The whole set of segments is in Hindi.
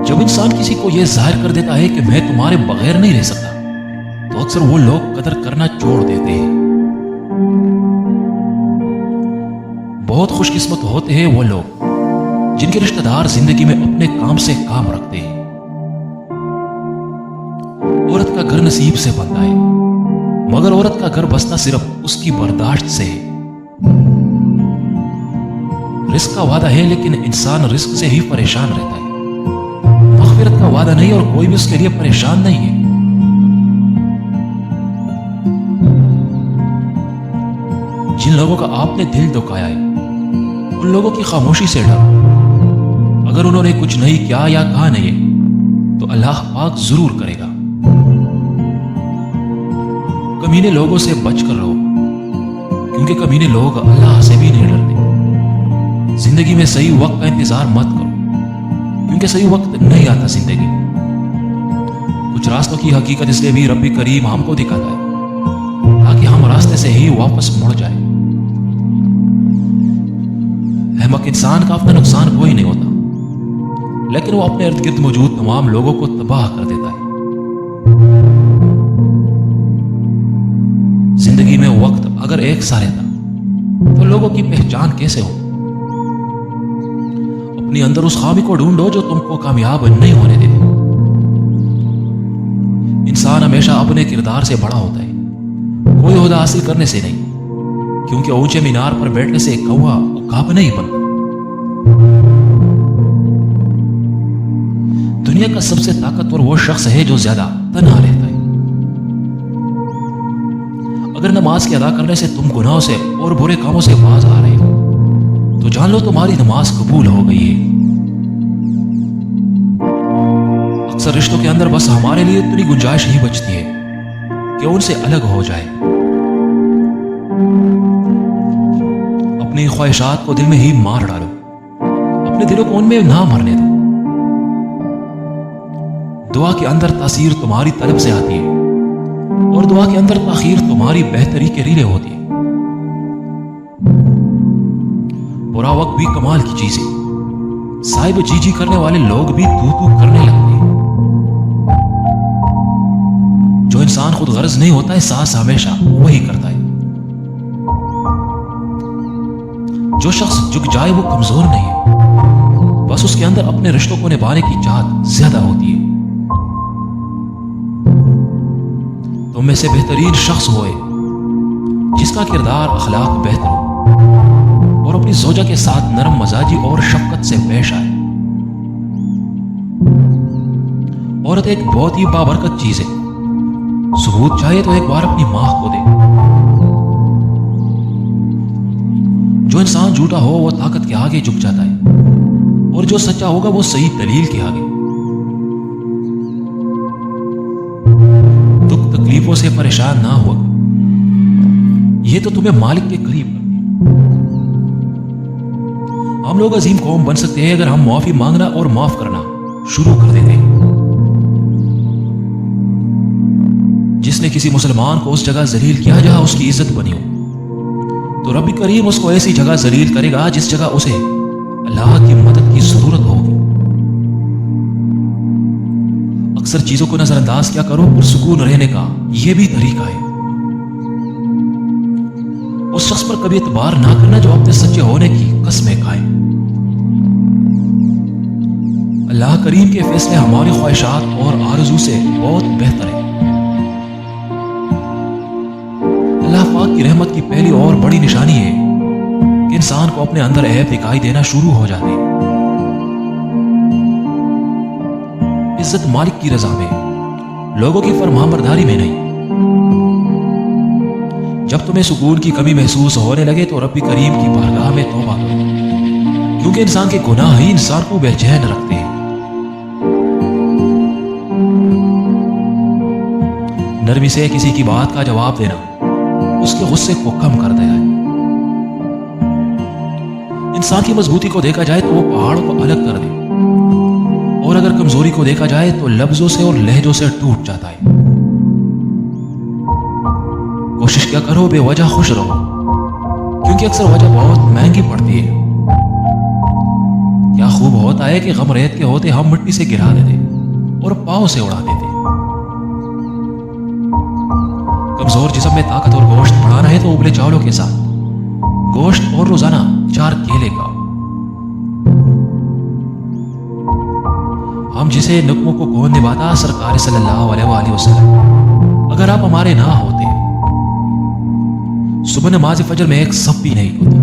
जब इंसान किसी को यह जाहिर कर देता है कि मैं तुम्हारे बगैर नहीं रह सकता, तो अक्सर वो लोग कदर करना छोड़ देते हैं। बहुत खुशकिस्मत होते हैं वो लोग जिनके रिश्तेदार जिंदगी में अपने काम से काम रखते हैं। औरत का घर नसीब से बनता है, मगर औरत का घर बसना सिर्फ उसकी बर्दाश्त से है। रिस्क का वादा है, लेकिन इंसान रिस्क से ही परेशान रहता है। मग़फ़िरत का वादा नहीं और कोई भी उसके लिए परेशान नहीं है। जिन लोगों का आपने दिल दुखाया है, उन लोगों की खामोशी से डरो। अगर उन्होंने कुछ नहीं किया या कहा नहीं है, तो अल्लाह पाक जरूर करेगा। कमीने लोगों से बचकर रहो, क्योंकि कमीने लोग अल्लाह से भी नहीं डरते। जिंदगी में सही वक्त का इंतजार मत करो, क्योंकि सही वक्त नहीं आता जिंदगी। कुछ रास्तों की हकीकत इसलिए भी रब्बी करीम हमको दिखाता है, ताकि हम रास्ते से ही वापस मुड़ जाए। अहमक इंसान का अपना नुकसान कोई नहीं होता, लेकिन वो अपने इर्द गिर्द मौजूद तमाम लोगों को तबाह कर देता है। जिंदगी में वक्त अगर एक सा रहता, तो लोगों की पहचान कैसे हो? अपने अंदर उस खामी को ढूंढो जो तुमको कामयाब नहीं होने देती। इंसान हमेशा अपने किरदार से बड़ा होता है, कोई ओहदा हासिल करने से नहीं, क्योंकि ऊंचे मीनार पर बैठने से कौवा उकाब नहीं बनता। दुनिया का सबसे ताकतवर वो शख्स है जो ज्यादा तन्हा रहता है। अगर नमाज के अदा करने से तुम गुनाहों से और बुरे कामों से बाज आ रहे हो, तो जान लो तुम्हारी नमाज कबूल हो गई है। अक्सर रिश्तों के अंदर बस हमारे लिए इतनी गुंजाइश ही बचती है कि उनसे अलग हो जाए। अपनी ख्वाहिशात को दिल में ही मार डालो, अपने दिलों को उनमें ना मरने दो। दुआ के अंदर तासीर तुम्हारी तलब से आती है, और दुआ के अंदर ताखीर तुम्हारी बेहतरी के रीले होती है। बुरा वक्त भी कमाल की चीज है, साहिब जी जी करने वाले लोग भी तू तू करने लगते हैं। जो इंसान खुद गर्ज नहीं होता है, सास हमेशा वही करता है। जो शख्स झुक जाए वो कमजोर नहीं है, बस उसके अंदर अपने रिश्तों को निभाने की चाहत ज्यादा होती है। तुम में से बेहतरीन शख्स होए जिसका किरदार अखलाक बेहतर हो और अपनी जोजा के साथ नरम मजाजी और शफकत से पेश आए। औरत एक बहुत ही बाबरकत चीज है। सबूत चाहे तो एक बार अपनी मां को दे। जो इंसान झूठा हो वो ताकत के आगे झुक जाता है, और जो सच्चा होगा वो सही दलील के आगे। दुख तकलीफों से परेशान ना हो, ये तो तुम्हें मालिक के करीब करती है। हम लोग अजीम कौम बन सकते हैं अगर हम माफी मांगना और माफ करना शुरू कर देते हैं। जिसने किसी मुसलमान को उस जगह जलील किया जहां उसकी इज्जत बनी हो, तो रब्बी करीम उसको ऐसी जगह जलील करेगा जिस जगह उसे अल्लाह की मदद की जरूरत होगी। अक्सर चीजों को नजरअंदाज क्या करो, पुरसुकून रहने का यह भी तरीका है। उस शख्स पर कभी इतबार ना करना जो अपने सच्चे होने की कसमें खाए। अल्लाह करीम के फैसले हमारी ख्वाहिशात और आरज़ू से बहुत बेहतर है। अल्लाह पाक की रहमत की पहली और बड़ी निशानी है कि इंसान को अपने अंदर ऐब दिखाई देना शुरू हो जाते हैं। इज्जत मालिक की रजा में, लोगों की फरमाबरदारी में नहीं। जब तुम्हें सुकून की कमी महसूस होने लगे तो रब्बी करीम की बारगाह में तौबा करो, क्योंकि इंसान के गुनाह ही इंसान को बेचैन रखते हैं। नरमी से किसी की बात का जवाब देना उसके गुस्से को कम कर देगा। इंसान की मजबूती को देखा जाए तो वो पहाड़ों को अलग कर दे, और अगर कमजोरी को देखा जाए तो लफ्जों से और लहजों से टूट जाता है। कोशिश क्या करो, बेवजह खुश रहो, क्योंकि अक्सर वजह बहुत महंगी पड़ती है। क्या खूब होता है कि गम रेत के होते हम मिट्टी से गिरा देते और पाँव से उड़ा देते। कमजोर जिस्म में ताकत और गोश्त बढ़ाना है तो उबले चावलों के साथ गोश्त और रोजाना 4 केले खाओ। हम जिसे नुक्मों को कौन निभाता, सरकार सल्लल्लाहु अलैहि वसल्लम। अगर आप हमारे ना होते, सुबह नमाज फजर में एक सप भी नहीं होती,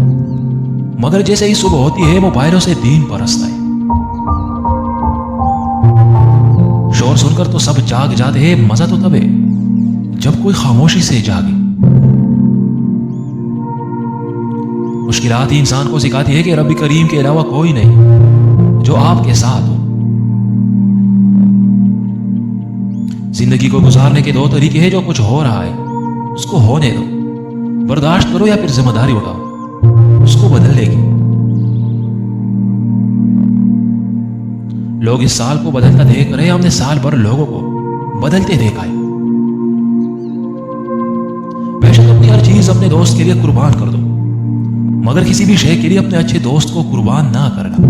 मगर जैसे ही सुबह होती है मोबाइलों से दीन बरसता है। शोर सुनकर तो सब जाग जाते हैं, मजा तो तब है जब कोई खामोशी से जागे। मुश्किलात ही इंसान को सिखाती है कि रब्बी करीम के अलावा कोई नहीं जो आपके साथ हो। जिंदगी को गुजारने के 2 तरीके हैं। जो कुछ हो रहा है उसको होने दो, बर्दाश्त करो या फिर जिम्मेदारी उठाओ, उसको बदल लेगी। लोग इस साल को बदलता देख रहे हैं, हमने साल भर लोगों को बदलते देखा है। बेशक अपनी हर चीज अपने दोस्त के लिए कुर्बान कर दो, मगर किसी भी शय के लिए अपने अच्छे दोस्त को कुर्बान ना करना।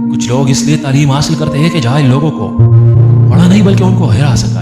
कुछ लोग इसलिए तालीम हासिल करते हैं कि जाहिल लोगों को पढ़ा नहीं बल्कि उनको हिरासत